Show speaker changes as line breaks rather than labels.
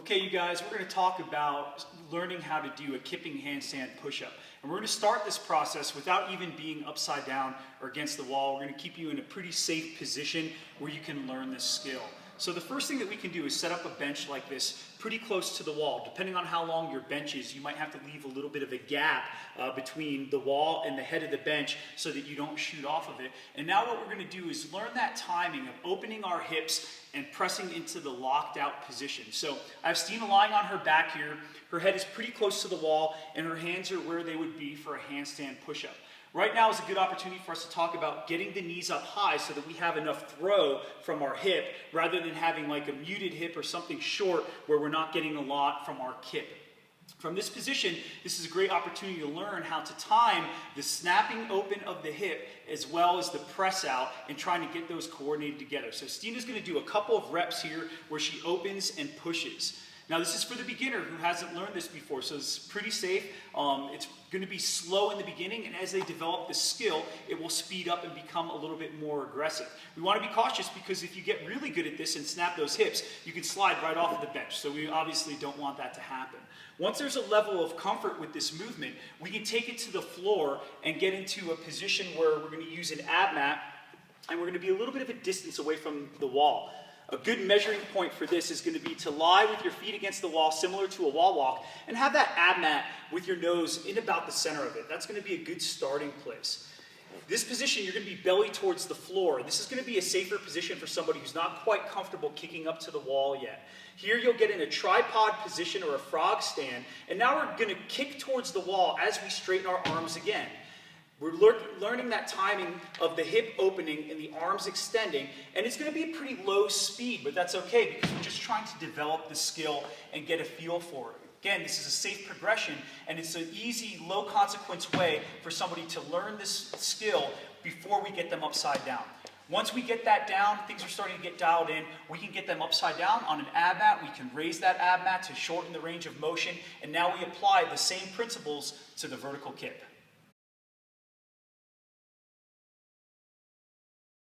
Okay, you guys, we're going to talk about learning how to do a kipping handstand push-up. And we're going to start this process without even being upside down or against the wall. We're going to keep you in a pretty safe position where you can learn this skill. So the first thing that we can do is set up a bench like this pretty close to the wall. Depending on how long your bench is, you might have to leave a little bit of a gap between the wall and the head of the bench so that you don't shoot off of it. And now what we're going to do is learn that timing of opening our hips and pressing into the locked out position. So I have Stina lying on her back here. Her head is pretty close to the wall and her hands are where they would be for a handstand push-up. Right now is a good opportunity for us to talk about getting the knees up high so that we have enough throw from our hip rather than having like a muted hip or something short where we're not getting a lot from our kip. From this position, this is a great opportunity to learn how to time the snapping open of the hip as well as the press out and trying to get those coordinated together. So Stina's going to do a couple of reps here where she opens and pushes. Now this is for the beginner who hasn't learned this before, so it's pretty safe. It's going to be slow in the beginning, and as they develop the skill, it will speed up and become a little bit more aggressive. We want to be cautious because if you get really good at this and snap those hips, you can slide right off of the bench, so we obviously don't want that to happen. Once there's a level of comfort with this movement, we can take it to the floor and get into a position where we're going to use an ab mat, and we're going to be a little bit of a distance away from the wall. A good measuring point for this is going to be to lie with your feet against the wall, similar to a wall walk, and have that ab mat with your nose in about the center of it. That's going to be a good starting place. This position, you're going to be belly towards the floor. This is going to be a safer position for somebody who's not quite comfortable kicking up to the wall yet. Here you'll get in a tripod position or a frog stand, and now we're going to kick towards the wall as we straighten our arms again. We're learning that timing of the hip opening and the arms extending, and it's going to be a pretty low speed, but that's okay because we're just trying to develop the skill and get a feel for it. Again, this is a safe progression, and it's an easy, low consequence way for somebody to learn this skill before we get them upside down. Once we get that down, things are starting to get dialed in, we can get them upside down on an ab mat, we can raise that ab mat to shorten the range of motion, and now we apply the same principles to the vertical kip.